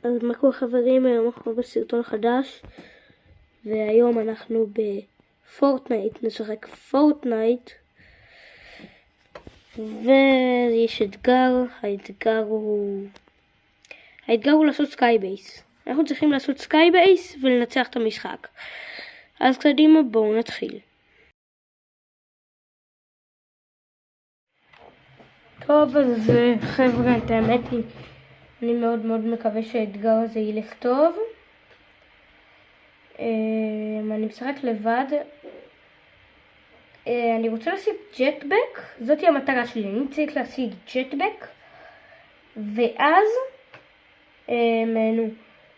אז מה קורה חברים, היום אנחנו בסרטון חדש והיום אנחנו בפורטנייט, נשחק פורטנייט ויש אתגר, האתגר הוא לעשות סקייבייס. אנחנו צריכים לעשות סקייבייס ולנצח את המשחק. אז קדימה, בואו נתחיל. טוב, אז חבר'ה, את האמת היא, אני מאוד מאוד מקווה שהאתגר הזה ילך טוב. אני משחק לבד. אני רוצה להשיג ג'טבק, זאת המטרה שלי, אני צריך להשיג ג'טבק ואז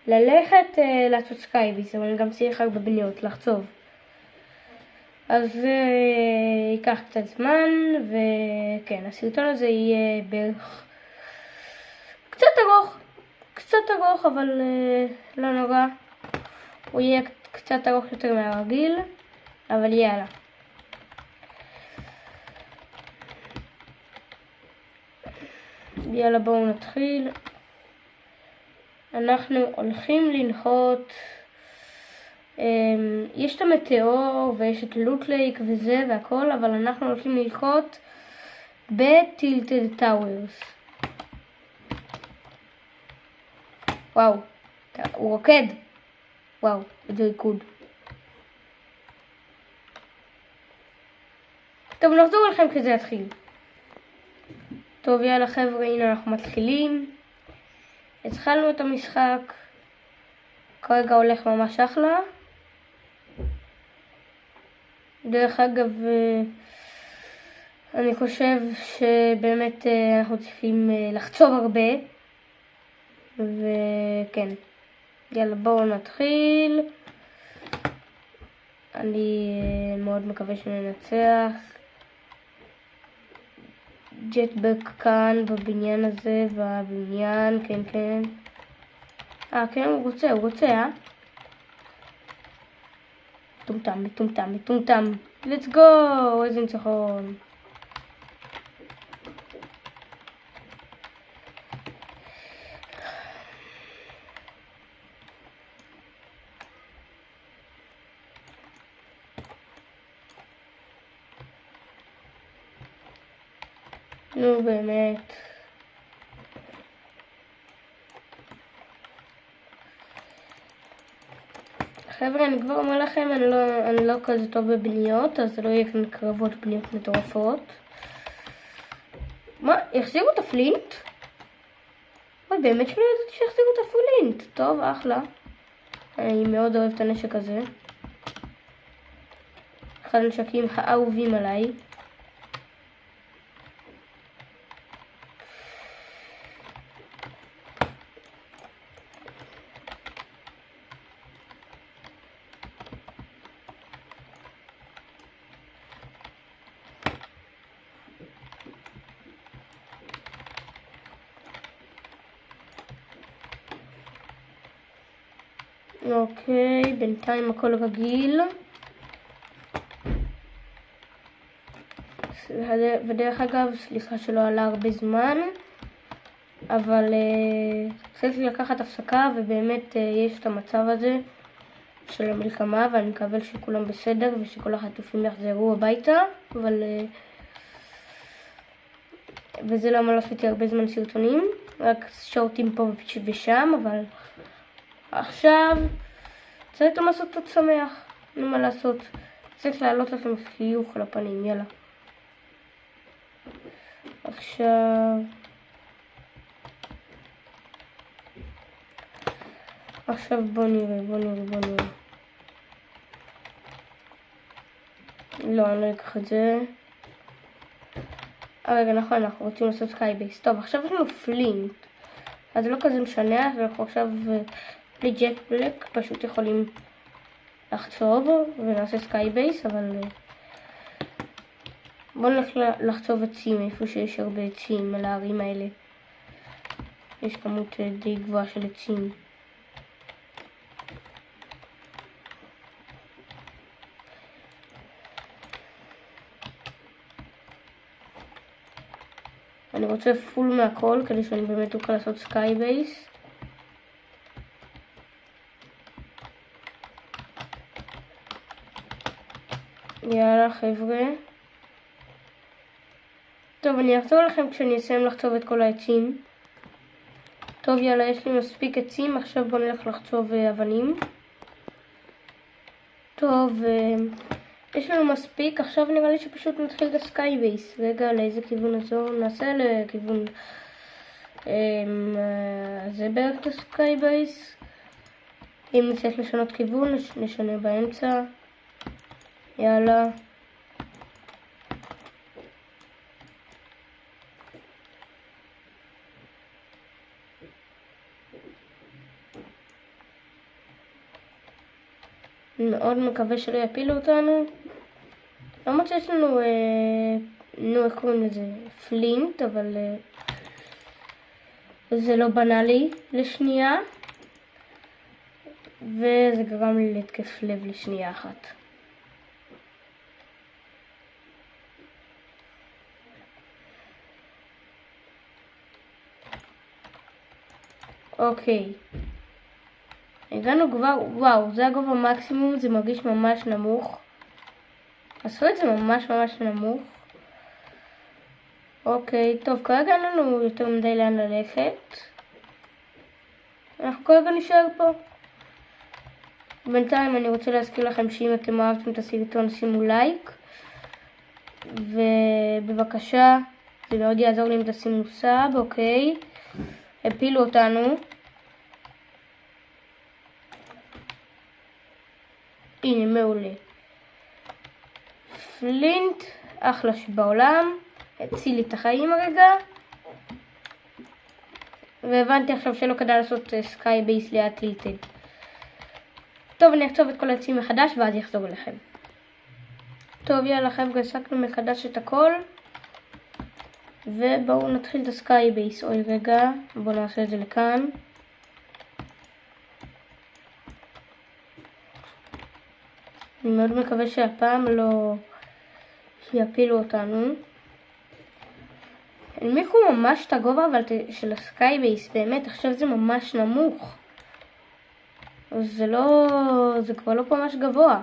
ללכת לעשות סקייבייס, אבל אני גם צריך רק בבניות, לחצוב. אז ייקח קצת זמן, וכן, הסרטון הזה יהיה בערך קצת ארוך, אבל לא נורא. הוא יהיה קצת ארוך יותר מהרגיל, אבל יאללה. יאללה, בואו נתחיל. אנחנו הולכים לנחות, יש את המטאור ויש את לוט לייק וזה והכל, אבל אנחנו הולכים לנחות בטילטד טאוורס. וואו, הוא רוקד. וואו, איזה ריקוד. טוב, נחזור לכם כזה יתחיל. טוב, יאללה חבר'ה, הנה אנחנו מתחילים. התחלנו את המשחק. כרגע הולך ממש אחלה. דרך אגב, אני חושב שבאמת אנחנו צריכים לחצוב הרבה. וכן, יאללה בואו נתחיל. אני מאוד מקווה שננצח. ג'טבק כאן בבניין הזה, בבניין, כן. כן, הוא רוצה. מטומטם. let's go, איזה ניצחון. נו באמת. חבר'ה, אני כבר אומר לכם, אני לא כזה טוב בבניות, אז זה לא יהיה כאן קרבות בניות מטורפות. מה? החזירו את הפלינט? אוי, באמת שלא ידעתי שהחזירו את הפלינט. טוב, אחלה. אני מאוד אוהב את הנשק הזה. אחד הנשקים האהובים עליי. אוקיי, בינתיים הכל רגיל. ודרך אגב, סליחה שלא עלה הרבה זמן, אבל צריך לקחת הפסקה, ובאמת יש את המצב הזה של המלחמה, ואני מקווה שכולם בסדר ושכל החטופים יחזרו הביתה, אבל וזה למה לא עשיתי הרבה זמן סרטונים, רק שורטים פה ושם, אבל עכשיו צריך גם לעשות עוד שמח. נו, מה לעשות? צריך להעלות לכם חיוך על הפנים, יאללה. עכשיו בוא נראה. לא, אני לא אקח את זה. רגע, נכון, אנחנו רוצים לעשות סקייבייס. טוב, עכשיו יש לנו פלינט, אז זה לא כזה משנה, אז אנחנו עכשיו בלי ג'טבק פשוט יכולים לחצוב ונעשה סקייבייס, אבל בואו נלך לחצוב עצים, איפה שיש הרבה עצים על הערים האלה. יש כמות די גבוהה של עצים. אני רוצה פול מהכל כדי שאני באמת אוכל לעשות סקייבייס. יאללה חבר'ה. טוב, אני אחזור לכם כשאני אסיים לחצוב את כל העצים. טוב, יאללה, יש לי מספיק עצים, עכשיו בוא נלך לחצוב אבנים. טוב, יש לנו מספיק, עכשיו נראה לי שפשוט נתחיל את הסקאי בייס. רגע, לאיזה כיוון נעזור? נעשה לכיוון... זה בערך את הסקאי בייס. אם נצטרך לשנות כיוון, נשנה באמצע. יאללה. מאוד מקווה שלא יפילו אותנו. למרות שיש לנו, איך קוראים לזה? פלינט, אבל זה לא בנה לי לשנייה. וזה גרם לי להתקף לב לשנייה אחת. אוקיי. הגענו כבר, וואו, זה הגובה מקסימום, זה מרגיש ממש נמוך. עשו את זה ממש נמוך. אוקיי, טוב, כרגע אין לנו יותר מדי לאן ללכת. אנחנו כרגע נשאר פה. בינתיים אני רוצה להזכיר לכם שאם אתם אהבתם את הסרטון שימו לייק. ובבקשה, זה מאוד יעזור לי אם תשימו סאב, אוקיי. הפילו אותנו. הנה, מעולה. פלינט, אחלה שבעולם. הציל לי את החיים הרגע. והבנתי עכשיו שלא כדאי לעשות סקאי בייס ליד טילטד. טוב, אני אחצוב את כל העצים מחדש ואז יחזור אליכם. טוב, יאללה חבר'ה, הסקנו מחדש את הכל. ובואו נתחיל את הסקאי בייס. אוי רגע, בואו נעשה את זה לכאן. אני מאוד מקווה שהפעם לא יפילו אותנו. הנמיכו ממש את הגובה אבל של הסקאי בייס, באמת, עכשיו זה ממש נמוך. זה כבר לא ממש גבוה.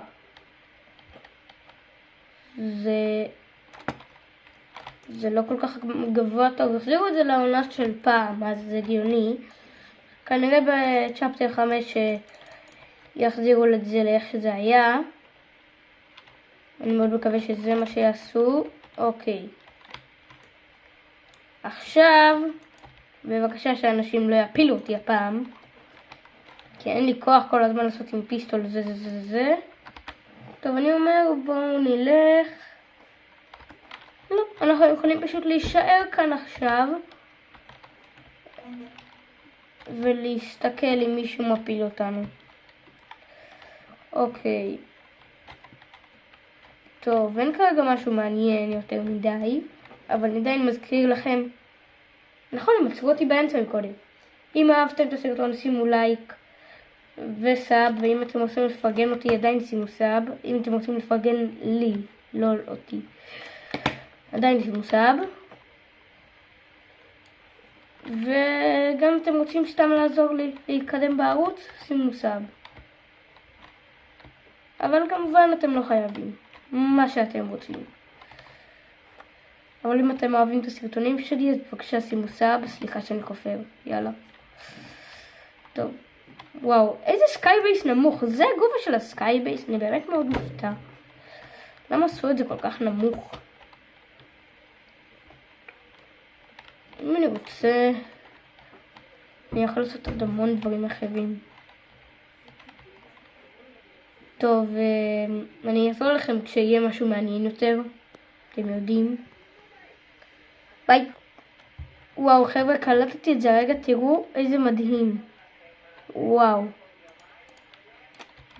זה לא כל כך גבוה טוב. החזירו את זה לעונה של פעם, אז זה הגיוני. כנראה בצ'פטר 5 יחזירו את זה לאיך שזה היה. אני מאוד מקווה שזה מה שיעשו. אוקיי. עכשיו, בבקשה שאנשים לא יפילו אותי הפעם. כי אין לי כוח כל הזמן לעשות עם פיסטול זה. טוב, אני אומר בואו נלך. לא, אנחנו יכולים פשוט להישאר כאן עכשיו. ולהסתכל אם מישהו מפיל אותנו. אוקיי. טוב, אין כרגע משהו מעניין יותר מדי. אבל אני עדיין מזכיר לכם. נכון, הם עצרו אותי באמצע מקודם. אם אהבתם את הסרטון שימו לייק וסאב, ואם אתם רוצים לפרגן אותי עדיין שימו סאב. אם אתם רוצים לפרגן לי, לא אותי, עדיין שימו סאב. וגם אם אתם רוצים סתם לעזור לי להתקדם בערוץ, שימו סאב. אבל כמובן אתם לא חייבים, מה שאתם רוצים. אבל אם אתם אוהבים את הסרטונים שלי, אז בבקשה שימו סאב. סליחה שאני כופר, יאללה. טוב, וואו, איזה סקאי בייס נמוך. זה הגובה של הסקאי בייס, אני באמת מאוד מופתע. למה עשו את זה כל כך נמוך? אם אני רוצה, אני יכול לעשות עוד המון דברים אחרים. טוב, אני אעזור לכם כשיהיה משהו מעניין יותר. אתם יודעים. ביי. וואו חבר'ה, קלטתי את זה רגע, תראו איזה מדהים. וואו.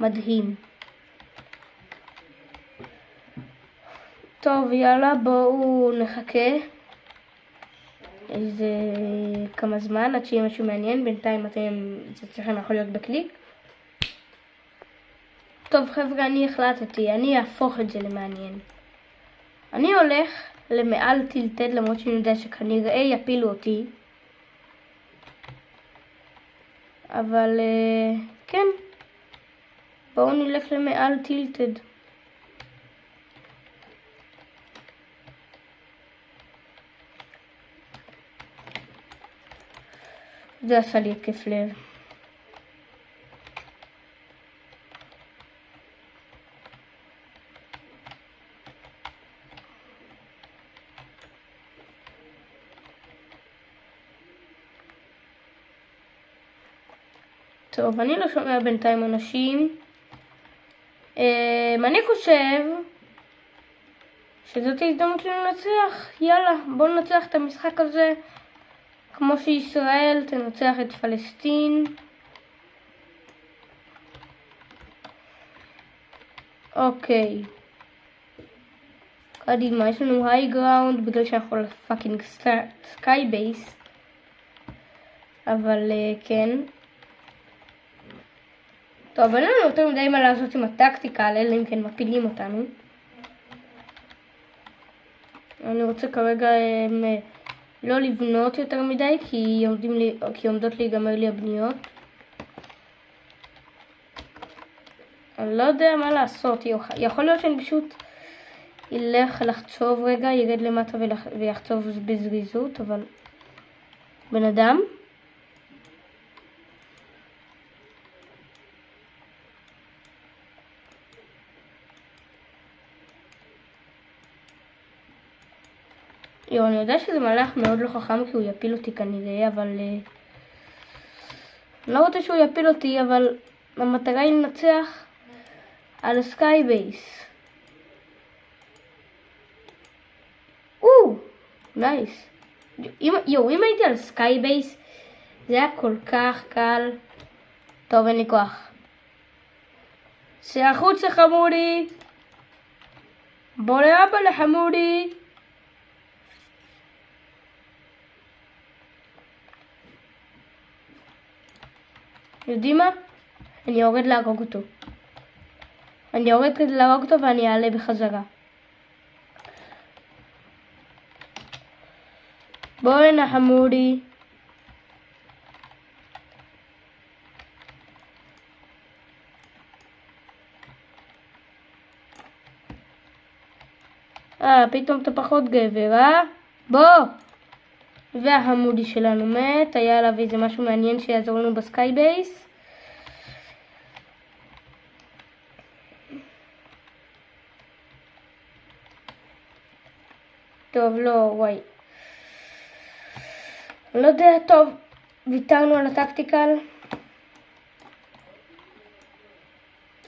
מדהים. טוב, יאללה, בואו נחכה איזה כמה זמן עד שיהיה משהו מעניין. בינתיים זה צריכים יכול להיות בקליק. טוב חבר'ה, אני החלטתי, אני אהפוך את זה למעניין. אני הולך למעל טילטד, למרות שאני יודע שכנראה יפילו אותי. אבל כן, בואו נלך למעל טילטד. זה עשה לי התקף לב. טוב, אני לא שומע בינתיים אנשים. אני חושב שזאת ההזדמנות לנצח. יאללה, בואו ננצח את המשחק הזה כמו שישראל תנצח את פלסטין. אוקיי, קדימה, יש לנו היי גראונד בגלל שאנחנו על פאקינג סקאי בייס, אבל כן. טוב, אין לנו יותר מדי מה לעשות עם הטקטיקה, אלא אם כן מפילים אותנו. אני רוצה כרגע לא לבנות יותר מדי, כי עומדות להיגמר לי הבניות. אני לא יודע מה לעשות. יכול להיות שאני פשוט ילך לחצוב רגע, ירד למטה ויחצוב בזריזות, אבל בן אדם. אני יודע שזה מהלך מאוד לא חכם כי הוא יפיל אותי כנראה, אבל אני לא רוצה שהוא יפיל אותי, אבל המטרה היא לנצח על הסקאי בייס. נייס. אם הייתי על סקאי בייס זה היה כל כך קל. טוב, אין לי כוח. צא החוצה חמודי, בוא לאבא לחמודי. יודעים מה? אני יורד להרוג אותו. אני יורד כדי להרוג אותו ואני אעלה בחזרה. בוא הנה חמודי. פתאום אתה פחות גבר, בוא! והחמודי שלנו מת, היה עליו איזה משהו מעניין שיעזור לנו בסקאי בייס. טוב, לא, וואי. לא יודע, טוב, ויתרנו על הטקטיקל.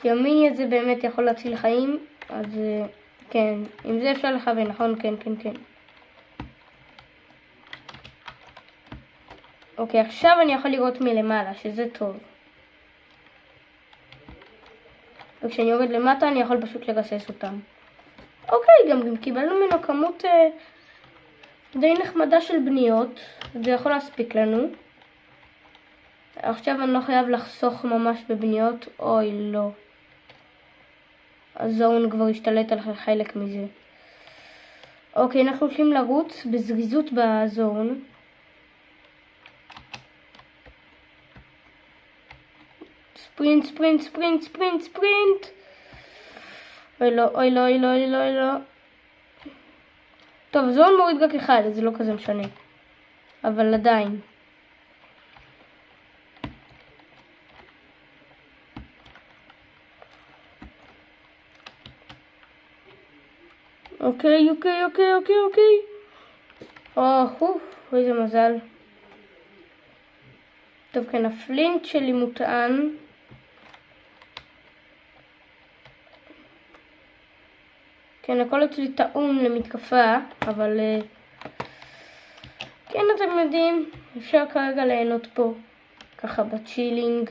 כי המיני הזה באמת יכול להציל חיים, אז כן, אם זה אפשר לכוון, נכון? כן. אוקיי, עכשיו אני יכול לראות מלמעלה, שזה טוב. וכשאני יורד למטה אני יכול פשוט לגסס אותם. אוקיי, גם קיבלנו ממנו כמות די נחמדה של בניות. זה יכול להספיק לנו. עכשיו אני לא חייב לחסוך ממש בבניות. אוי, לא. הזון כבר השתלט על חלק מזה. אוקיי, אנחנו הולכים לרוץ בזריזות בזון. ספרינט. אוי לא. טוב, זון מוריד רק אחד, זה לא כזה משנה. אבל עדיין. אוקיי. איזה מזל. טוב, כן, הפלינט שלי מוטען. כן, הכל אצלי טעון למתקפה, אבל כן, אתם יודעים, אפשר כרגע ליהנות פה, ככה בצ'ילינג.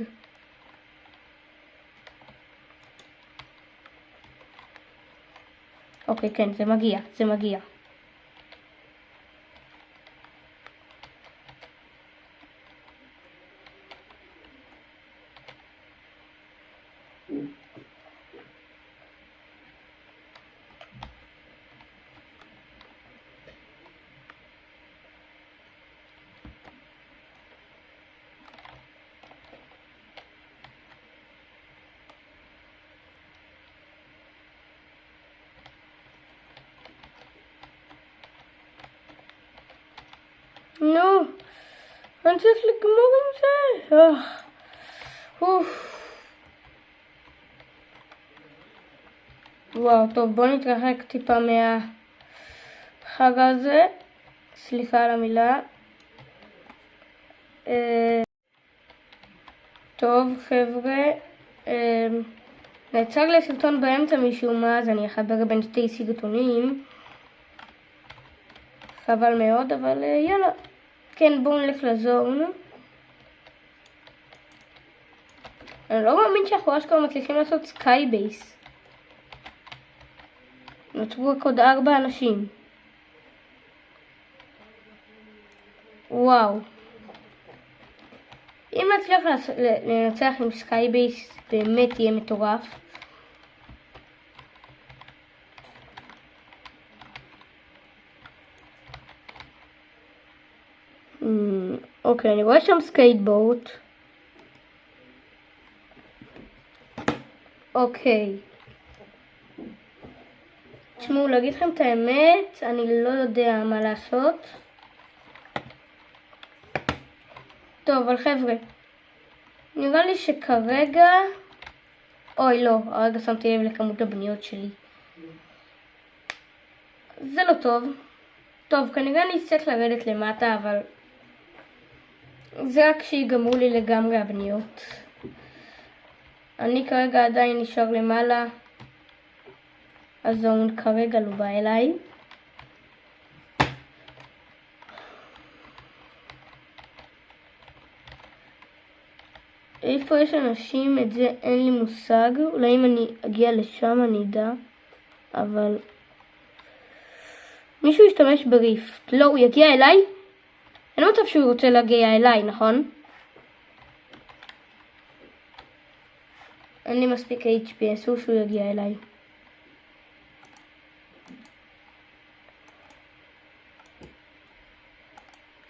אוקיי, כן, זה מגיע. נו, אני צריך לגמור עם זה. וואו, טוב, בואו נתרחק טיפה מהחג הזה. סליחה על המילה. טוב, חבר'ה. נעצר לי סרטון באמצע משום מה, אז אני אחבר בין שתי סרטונים. חבל מאוד, אבל יאללה. כן, בואו נלך לזון. אני לא מאמין שאנחנו אשכרה מצליחים לעשות סקאי בייס. נותרו רק עוד 4 אנשים. וואו. אם נצליח לנצח עם סקאי בייס, באמת יהיה מטורף. אוקיי, אני רואה שם סקייטבוט. אוקיי. תשמעו, להגיד לכם את האמת, אני לא יודע מה לעשות. טוב, אבל חבר'ה, נראה לי שכרגע... אוי, לא, הרגע שמתי לב לכמות הבניות שלי. זה לא טוב. טוב, כנראה אני אצטרך לרדת למטה, אבל... זה רק שיגמרו לי לגמרי הבניות. אני כרגע עדיין נשאר למעלה. הזון כרגע לא בא אליי. איפה יש אנשים? את זה אין לי מושג. אולי אם אני אגיע לשם אני אדע. אבל... מישהו ישתמש בריפט. לא, הוא יגיע אליי? אין מצב שהוא רוצה להגיע אליי, נכון? אין לי מספיק HP, אסור שהוא יגיע אליי.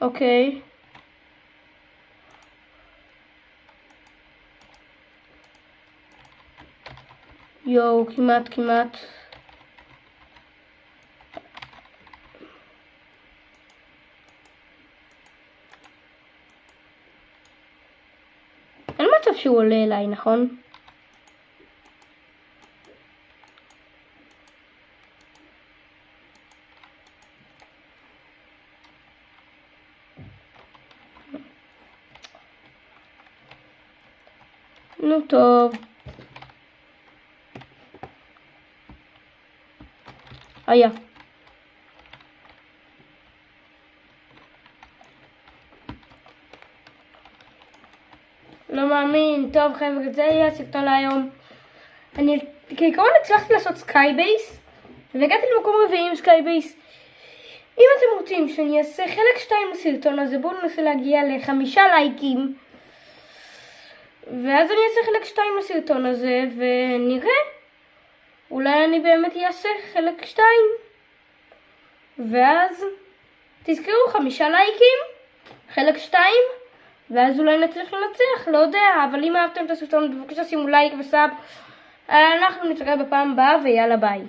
אוקיי. יואו, כמעט. אין מצב שהוא עולה אליי, נכון? נו טוב. היה. לא מאמין. טוב חבר'ה, זה יהיה הסרטון להיום. אני כעיקרון הצלחתי לעשות סקאי בייס והגעתי למקום רביעי עם סקאי בייס. אם אתם רוצים שאני אעשה חלק 2 לסרטון הזה, בואו ננסה להגיע ל5 לייקים, ואז אני אעשה חלק 2 לסרטון הזה ונראה. אולי אני באמת אעשה חלק 2 ואז תזכרו 5 לייקים, חלק 2, ואז אולי נצליח לנצח, לא יודע. אבל אם אהבתם את הסרטון, בבקשה שימו לייק וסאב. אנחנו נתראה בפעם הבאה ויאללה ביי.